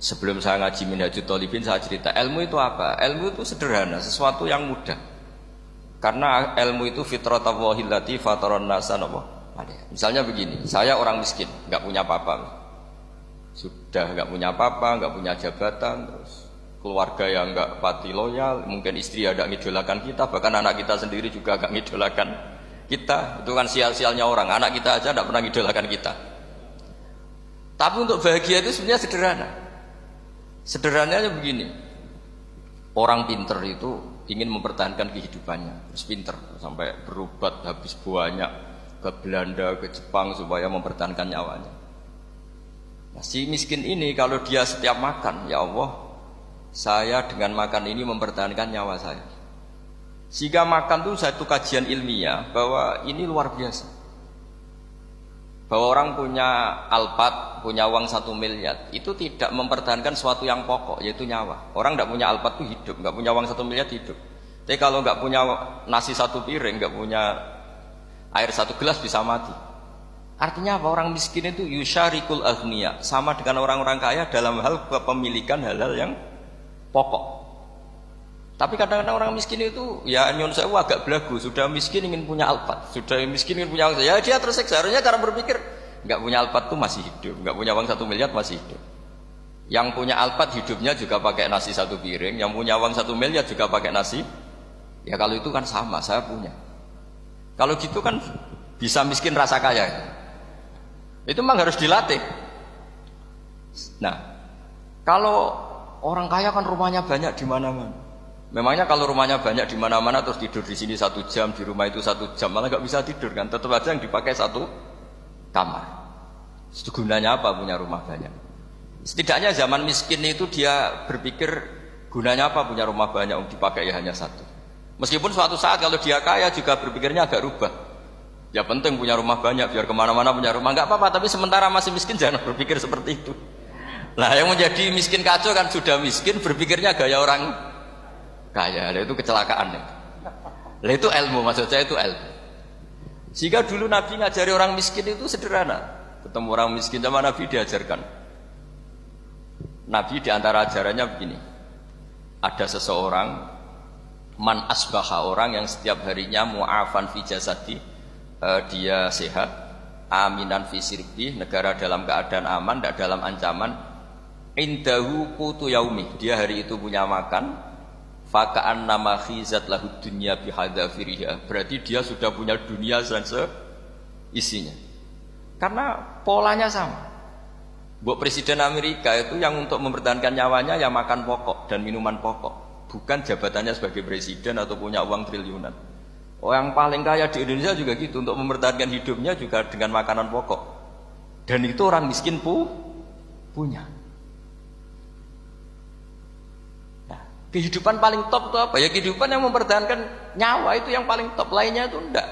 Sebelum saya ngaji Minhajul Thalibin saya cerita ilmu itu apa? Ilmu itu sederhana, sesuatu yang mudah. Karena ilmu itu fitratallahi allati fataran nasa Misalnya begini, saya orang miskin, nggak punya apa-apa. Sudah nggak punya apa-apa, nggak punya jabatan, terus keluarga yang nggak pati loyal, mungkin istri ada ngidolakan kita, bahkan anak kita sendiri juga nggak ngidolakan kita. Itu kan sial-sialnya orang, anak kita aja nggak pernah ngidolakan kita. Tapi untuk bahagia itu sebenarnya sederhana. Sederhananya begini, orang pinter itu ingin mempertahankan kehidupannya, terus pinter sampai berobat habis banyak ke Belanda, ke Jepang supaya mempertahankan nyawanya. Nah, si miskin ini kalau dia setiap makan, ya Allah, saya dengan makan ini mempertahankan nyawa saya. Sehingga makan itu satu kajian ilmiah bahwa ini luar biasa. Bahwa orang punya Alphard, punya uang 1 miliar, itu tidak mempertahankan sesuatu yang pokok, yaitu nyawa. Orang tidak punya Alphard itu hidup, nggak punya uang 1 miliar hidup. Tapi kalau nggak punya nasi 1 piring, nggak punya air 1 gelas bisa mati. Artinya apa? Orang miskin itu yusyarikul aghniya, sama dengan orang-orang kaya dalam hal kepemilikan hal-hal yang pokok. Tapi kadang-kadang orang miskin itu ya nyon sewu agak belagu, sudah miskin ingin punya Alphard, sudah miskin ingin punya ya dia tersiksa. Harusnya cara berpikir nggak punya Alphard tuh masih hidup, nggak punya uang 1 miliar masih hidup. Yang punya Alphard hidupnya juga pakai nasi 1 piring, yang punya uang 1 miliar juga pakai nasi. Ya kalau itu kan sama, saya punya. Kalau gitu kan bisa miskin rasa kaya. Itu memang harus dilatih. Nah, kalau orang kaya kan rumahnya banyak di mana-mana. Memangnya kalau rumahnya banyak di mana-mana terus tidur di sini 1 jam, di rumah itu 1 jam, malah nggak bisa tidur kan? Tetap aja yang dipakai 1 kamar. Itu gunanya apa punya rumah banyak? Setidaknya zaman miskin itu dia berpikir gunanya apa punya rumah banyak yang dipakai ya hanya 1. Meskipun suatu saat kalau dia kaya juga berpikirnya agak rubah. Ya penting punya rumah banyak biar kemana-mana punya rumah, nggak apa-apa. Tapi sementara masih miskin jangan berpikir seperti itu. Nah yang menjadi miskin kacau kan sudah miskin berpikirnya gaya orang kaya, itu kecelakaan. Lah itu ilmu, maksud saya itu ilmu. Jika dulu Nabi ngajari orang miskin itu sederhana. Ketemu orang miskin sama Nabi diajarkan. Nabi diantara ajarannya begini. Ada seseorang man asbaha, orang yang setiap harinya mu'afan fi jasadi, dia sehat, aminan fi sirbi, negara dalam keadaan aman, tidak dalam ancaman. Indahu qutu yaumi, dia hari itu punya makan. Faka'an nama khizat lahu dunya bihadzafiriha, berarti dia sudah punya dunia dan seisinya. Karena polanya sama. Buat Presiden Amerika itu yang untuk mempertahankan nyawanya ya makan pokok dan minuman pokok, bukan jabatannya sebagai presiden atau punya uang triliunan. Yang paling kaya di Indonesia juga gitu, untuk mempertahankan hidupnya juga dengan makanan pokok. Dan itu orang miskin punya. Kehidupan paling top itu apa? Ya kehidupan yang mempertahankan nyawa itu yang paling top, lainnya itu enggak.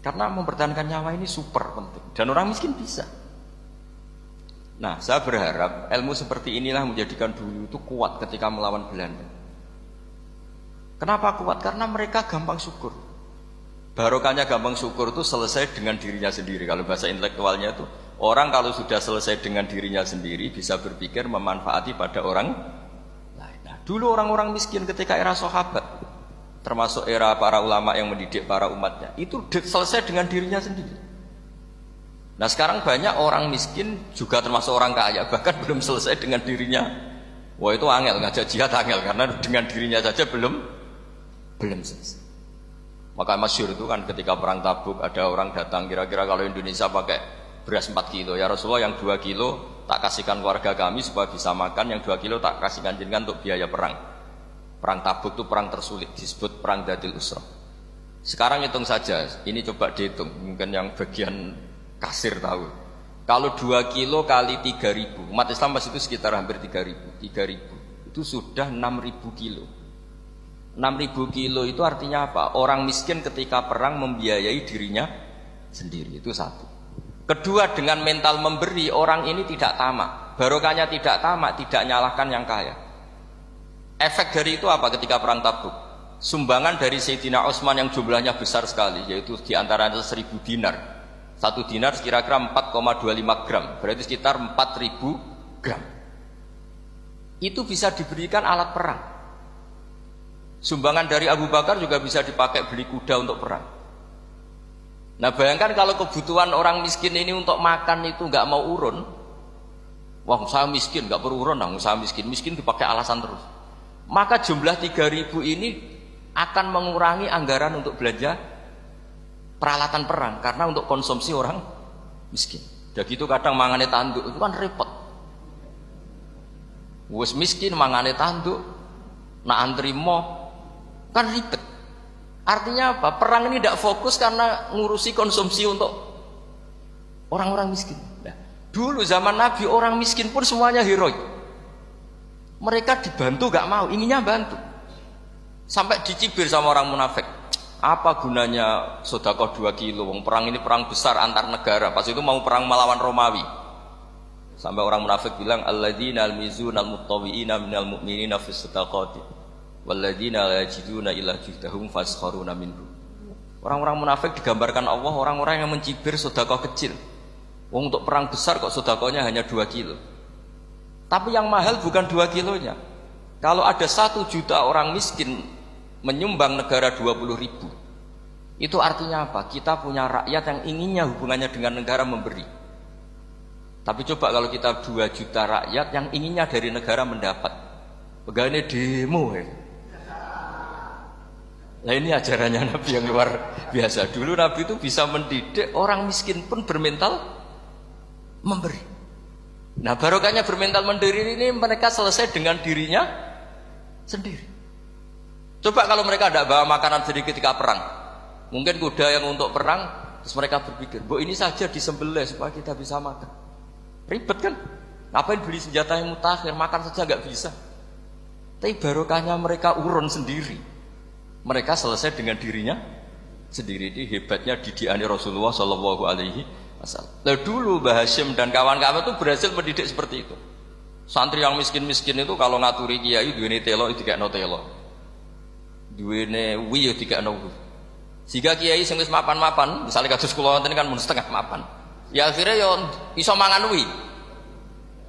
Karena mempertahankan nyawa ini super penting dan orang miskin bisa. Nah, saya berharap ilmu seperti inilah menjadikan dulu itu kuat ketika melawan Belanda. Kenapa kuat? Karena mereka gampang syukur. Barokahnya gampang syukur itu selesai dengan dirinya sendiri. Kalau bahasa intelektualnya itu, orang kalau sudah selesai dengan dirinya sendiri bisa berpikir memanfaati pada orang. Dulu orang-orang miskin ketika era sahabat, termasuk era para ulama yang mendidik para umatnya, itu selesai dengan dirinya sendiri. Nah sekarang banyak orang miskin juga termasuk orang kaya, bahkan belum selesai dengan dirinya. Wah itu angel, ngajak jihad angel, karena dengan dirinya saja belum selesai. Maka masyhur itu kan ketika perang Tabuk, ada orang datang, kira-kira kalau Indonesia pakai beras 4 kilo, ya Rasulullah yang 2 kilo tak kasihkan keluarga kami supaya bisa makan, yang 2 kilo tak kasihkan jenengan untuk biaya perang. Perang Tabuk itu perang tersulit, disebut perang Dzil Usra. Sekarang hitung saja, ini coba dihitung, mungkin yang bagian kasir tahu. Kalau 2 kilo kali 3.000, umat Islam masih itu sekitar hampir 3.000. 3.000 itu sudah 6.000 kilo. 6.000 kilo itu artinya apa? Orang miskin ketika perang membiayai dirinya sendiri, itu satu. Kedua, dengan mental memberi, orang ini tidak tamak. Barokahnya tidak tamak, tidak nyalahkan yang kaya. Efek dari itu apa ketika perang Tabuk? Sumbangan dari Sayyidina Utsman yang jumlahnya besar sekali, yaitu diantaranya 1.000 dinar. 1 dinar kira-kira 4,25 gram, berarti sekitar 4.000 gram. Itu bisa diberikan alat perang. Sumbangan dari Abu Bakar juga bisa dipakai beli kuda untuk perang. Nah bayangkan kalau kebutuhan orang miskin ini untuk makan itu nggak mau urun, wah saya miskin nggak perlu urun, saya miskin dipakai alasan terus. Maka jumlah 3.000 ini akan mengurangi anggaran untuk belanja peralatan perang karena untuk konsumsi orang miskin. Udah gitu kadang mangane tanduk itu kan repot. Wes miskin mangane tanduk, nak antri mo kan ribet. Artinya apa? Perang ini tidak fokus karena ngurusi konsumsi untuk orang-orang miskin. Nah, dulu zaman Nabi orang miskin pun semuanya heroik. Mereka dibantu gak mau, inginnya bantu. Sampai dicibir sama orang munafik. Apa gunanya sedekah 2 kilo? Perang ini perang besar antar negara. Pas itu mau perang melawan Romawi. Sampai orang munafik bilang alladzina almizuna almuttawiina minal mu'minina fis sadaqati walladzina la yajiduna illa juhdahum faskharuna minhu. Orang-orang munafik digambarkan Allah orang-orang yang mencibir sedekah kecil. Untuk perang besar kok sedekahnya hanya 2 kilo. Tapi yang mahal bukan 2 kilonya. Kalau ada 1 juta orang miskin menyumbang negara 20.000, itu artinya apa? Kita punya rakyat yang inginnya hubungannya dengan negara memberi. Tapi coba kalau kita 2 juta rakyat yang inginnya dari negara mendapat, pegawainya demo ya. Nah ini ajarannya Nabi yang luar biasa. Dulu Nabi itu bisa mendidik orang miskin pun bermental memberi. Nah barokahnya bermental memberi ini mereka selesai dengan dirinya sendiri. Coba kalau mereka tidak bawa makanan sedikit ketika perang, mungkin kuda yang untuk perang, terus mereka berpikir, bu ini saja disembelih supaya kita bisa makan. Ribet kan? Ngapain beli senjata yang mutakhir, makan saja nggak bisa. Tapi barokahnya mereka urun sendiri. Mereka selesai dengan dirinya sendiri. Ini hebatnya didikannya Rasulullah Shallallahu Alaihi Wasallam. Lalu dulu Mbah Hashim dan kawan-kawan itu berhasil mendidik seperti itu. Santri yang miskin-miskin itu kalau ngaturi kiai duwene telo itu dikekno telo, duwene wi ya dikekno wi. Sehingga kiai sing wis mapan-mapan, misalnya kados kula wonten kan mun setengah mapan. Ya akhirnya ya iso mangan wi.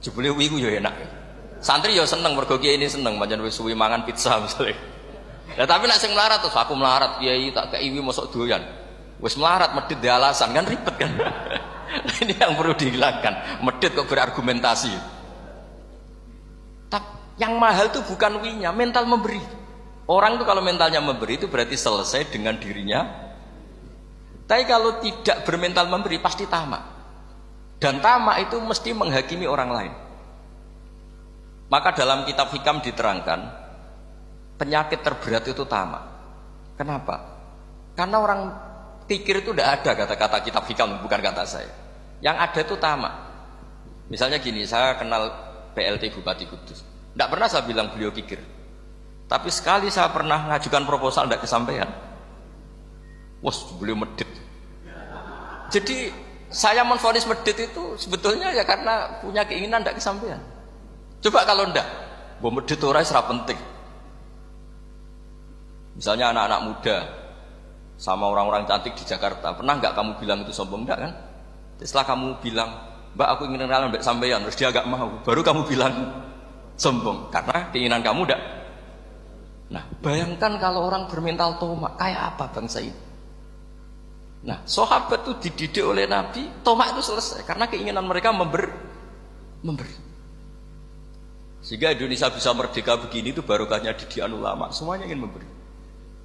Jebule wi ku ya enak. Santri ya seneng mergo kiai ini seneng pancen wis suwi mangan pizza misalnya. Nah, tapi nak sing melarat terus aku melarat kiai tak kei wi mosok doyan. Wis melarat medhit di alasan kan ribet kan. Ini yang perlu dihilangkan. Medhit kok berargumentasi. Tapi yang mahal itu bukan winya, mental memberi. Orang itu kalau mentalnya memberi itu berarti selesai dengan dirinya. Tapi kalau tidak bermental memberi pasti tamak. Dan tamak itu mesti menghakimi orang lain. Maka dalam kitab Hikam diterangkan penyakit terberat itu tamak. Kenapa? Karena orang pikir itu tidak ada kata-kata kitab Hikam, bukan kata saya. Yang ada itu tamak. Misalnya gini, saya kenal PLT Bupati Kudus. Tidak pernah saya bilang beliau pikir. Tapi sekali saya pernah ngajukan proposal tidak kesampaian. Wah, beliau medit. Jadi saya menvonis medit itu sebetulnya ya karena punya keinginan tidak kesampaian. Coba kalau tidak, bahwa medit itu orang serap penting. Misalnya anak-anak muda sama orang-orang cantik di Jakarta, pernah nggak kamu bilang itu sombong? Enggak kan? Setelah kamu bilang, Mbak aku ingin kenalan Mbak sampeyan, terus dia agak mau, baru kamu bilang sombong karena keinginan kamu enggak. Nah, bayangkan kalau orang bermental tomak, kayak apa bangsa ini? Nah, sahabat itu dididik oleh Nabi, tomak itu selesai karena keinginan mereka memberi. Sehingga Indonesia bisa merdeka begini itu barokahnya didikan ulama, semuanya ingin memberi.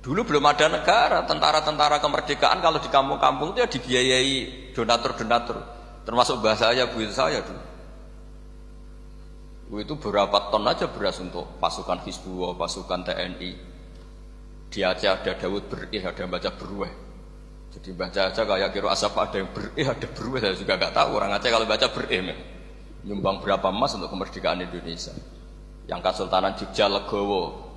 Dulu belum ada negara, tentara-tentara kemerdekaan kalau di kampung-kampung itu ya dibiayai donatur-donatur, termasuk bahasa saya, bu saya dulu. Itu berapa ton aja beras untuk pasukan Hizbullah, pasukan TNI. Di Aceh ada Daud berih, ada yang baca berueh. Jadi baca aja kayak kira asap ada yang berih, ada berueh, saya juga nggak tahu orang Aceh kalau baca berih. Nyumbang berapa emas untuk kemerdekaan Indonesia. Yang Kesultanan Jogja Legowo,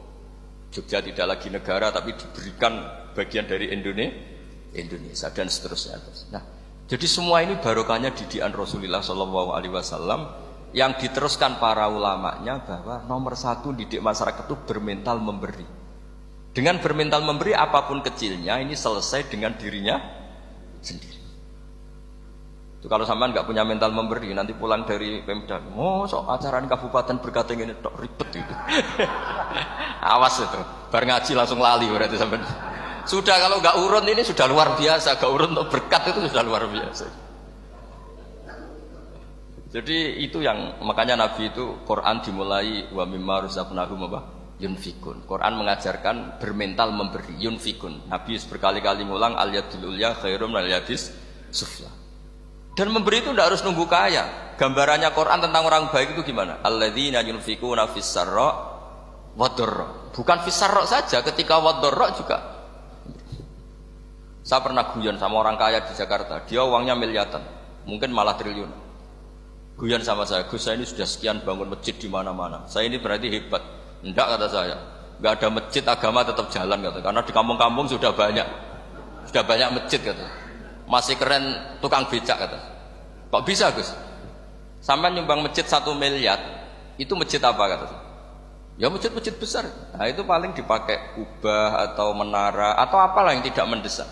Jogja tidak lagi negara tapi diberikan bagian dari Indonesia dan seterusnya. Nah, jadi semua ini barokahnya didikan Rasulullah SAW yang diteruskan para ulamanya bahwa nomor 1 didik masyarakat itu bermental memberi. Dengan bermental memberi apapun kecilnya ini selesai dengan dirinya sendiri. Itu kalau sampean nggak punya mental memberi, nanti pulang dari Pemda, sok acara kabupaten berkata ini tok ribet itu. Awas itu, bar ngaji langsung lali berarti sampean. Sudah kalau nggak urun ini sudah luar biasa, nggak urun untuk berkat itu sudah luar biasa. Jadi itu yang makanya Nabi itu Quran dimulai wa mimma razaqnahum yunfikun. Quran mengajarkan bermental memberi, yunfikun. Nabi berkali-kali ngulang al yadul ulya khairum al yadis sufla. Dan memberi itu tidak harus nunggu kaya. Gambarannya Quran tentang orang baik itu gimana? Alladzina yunfikuna fis sarra wad dharra. Bukan fis sarra saja, ketika wad dharra juga. Saya pernah guyon sama orang kaya di Jakarta. Dia uangnya miliaran, mungkin malah triliun. Guyon sama saya, Gus saya ini sudah sekian bangun masjid di mana-mana. Saya ini berarti hebat. Enggak kata saya. Enggak ada masjid agama tetap jalan kata. Karena di kampung-kampung sudah banyak masjid kata. Masih keren tukang becak kata. Kok bisa Gus? Sampai nyumbang masjid 1 miliar, itu masjid apa kata? Ya masjid-masjid besar. Nah itu paling dipakai kubah atau menara atau apalah yang tidak mendesak.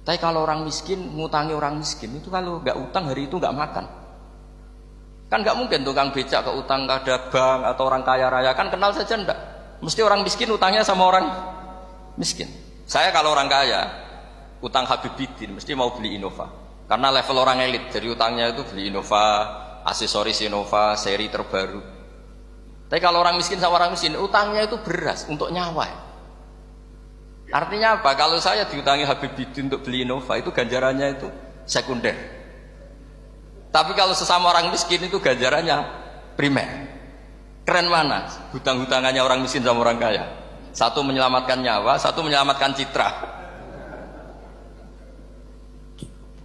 Tapi kalau orang miskin ngutangi orang miskin itu kalau nggak utang hari itu nggak makan. Kan nggak mungkin tukang becak ke utang ada bank atau orang kaya raya kan kenal saja ndak. Mesti orang miskin utangnya sama orang miskin. Saya kalau orang kaya utang Habibidin mesti mau beli Innova karena level orang elit jadi utangnya itu beli Innova, aksesoris Innova, seri terbaru. Tapi kalau orang miskin sama orang miskin utangnya itu beras untuk nyawa. Artinya apa? Kalau saya diutangi Habibidin untuk beli Innova itu ganjarannya itu sekunder. Tapi kalau sesama orang miskin itu ganjarannya primer. Keren mana? Hutang-hutangannya orang miskin sama orang kaya. Satu menyelamatkan nyawa, satu menyelamatkan citra.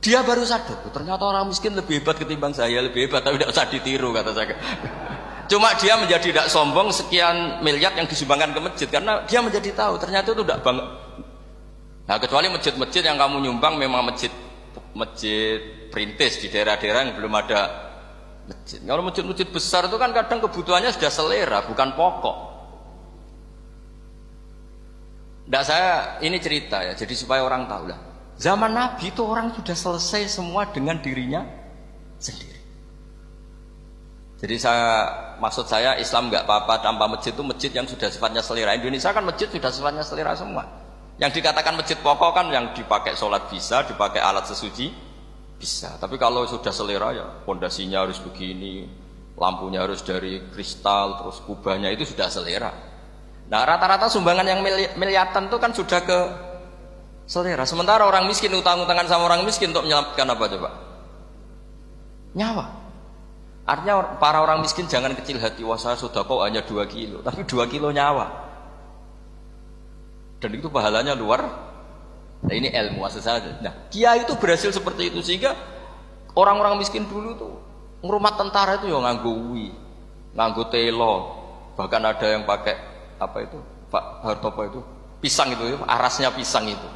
Dia baru sadar, ternyata orang miskin lebih hebat ketimbang saya, lebih hebat tapi tidak usah ditiru kata saya. Cuma dia menjadi tidak sombong sekian miliar yang disumbangkan ke masjid karena dia menjadi tahu ternyata itu tidak bangga. Nah kecuali masjid-masjid yang kamu nyumbang memang masjid perintis di daerah-daerah yang belum ada masjid. Kalau masjid-masjid besar itu kan kadang kebutuhannya sudah selera bukan pokok. Tidak saya ini cerita ya, jadi supaya orang tahu lah. Zaman Nabi itu orang sudah selesai semua dengan dirinya sendiri. Jadi maksud saya Islam nggak apa-apa tanpa masjid itu masjid yang sudah sifatnya selera. Indonesia kan masjid sudah sifatnya selera semua. Yang dikatakan masjid pokok kan yang dipakai sholat bisa, dipakai alat sesuci bisa. Tapi kalau sudah selera ya pondasinya harus begini, lampunya harus dari kristal, terus kubahnya itu sudah selera. Nah rata-rata sumbangan yang miliatan itu kan sudah ke selera. Sementara orang miskin utang-utangan sama orang miskin untuk menyelamatkan apa coba? Nyawa. Artinya para orang miskin jangan kecil hati. Wah saya sedekah hanya 2 kilo, tapi 2 kilo nyawa. Dan itu pahalanya luar. Nah ini ilmu asal saja. Nah Kiai itu berhasil seperti itu sehingga orang-orang miskin dulu tuh ngrumat tentara itu ya nganggo uwi, nganggo telo, bahkan ada yang pakai apa itu Pak Hartopo itu pisang itu, arasnya pisang itu.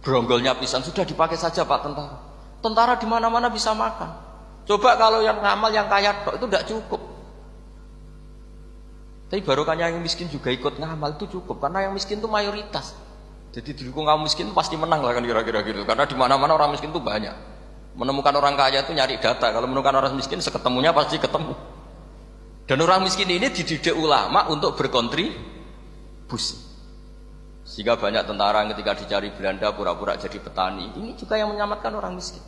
Bronggolnya pisang sudah dipakai saja Pak tentara. Tentara di mana-mana bisa makan. Coba kalau yang ngamal yang kaya tok itu tidak cukup. Tapi barokahnya yang miskin juga ikut ngamal itu cukup karena yang miskin itu mayoritas. Jadi didukung kaum miskin pasti menang lah kan kira-kira gitu. Karena di mana-mana orang miskin itu banyak. Menemukan orang kaya itu nyari data. Kalau menemukan orang miskin seketemunya pasti ketemu. Dan orang miskin ini dididik ulama untuk berkontribusi. Sehingga banyak tentara yang ketika dicari Belanda pura-pura jadi petani. Ini juga yang menyelamatkan orang miskin.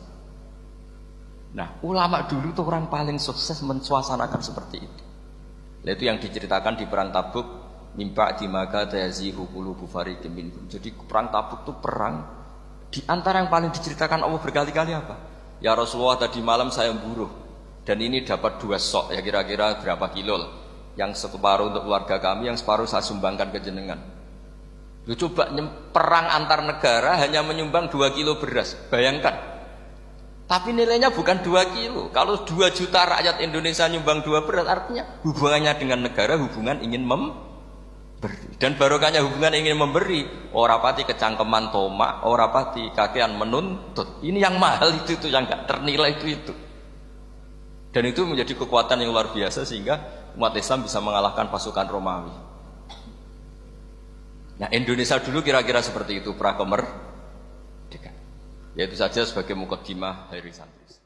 Nah, ulama dulu tuh orang paling sukses mensuasanakan seperti itu. Nah, itu yang diceritakan di perang Tabuk, mimpa di maka tayazihu qulubu fariqin minhum. Jadi perang Tabuk itu perang di antara yang paling diceritakan Allah berkali-kali apa? Ya Rasulullah tadi malam saya buruh dan ini dapat 2 sok ya kira-kira berapa kilo lah. Yang separuh untuk keluarga kami, yang separuh saya sumbangkan ke jenengan. Lu coba perang antar negara hanya menyumbang 2 kilo beras, bayangkan. Tapi nilainya bukan 2 kilo. Kalau 2 juta rakyat Indonesia nyumbang 2 beras, artinya hubungannya dengan negara hubungan ingin memberi. Dan barokahnya hubungan ingin memberi, ora pati kecangkeman tomak, ora pati kakean menuntut. Ini yang mahal itu yang gak ternilai itu. Dan itu menjadi kekuatan yang luar biasa sehingga umat Islam bisa mengalahkan pasukan Romawi. Nah Indonesia dulu kira-kira seperti itu prakemerdekaan. Yaitu saja sebagai mukaddimah hari santri.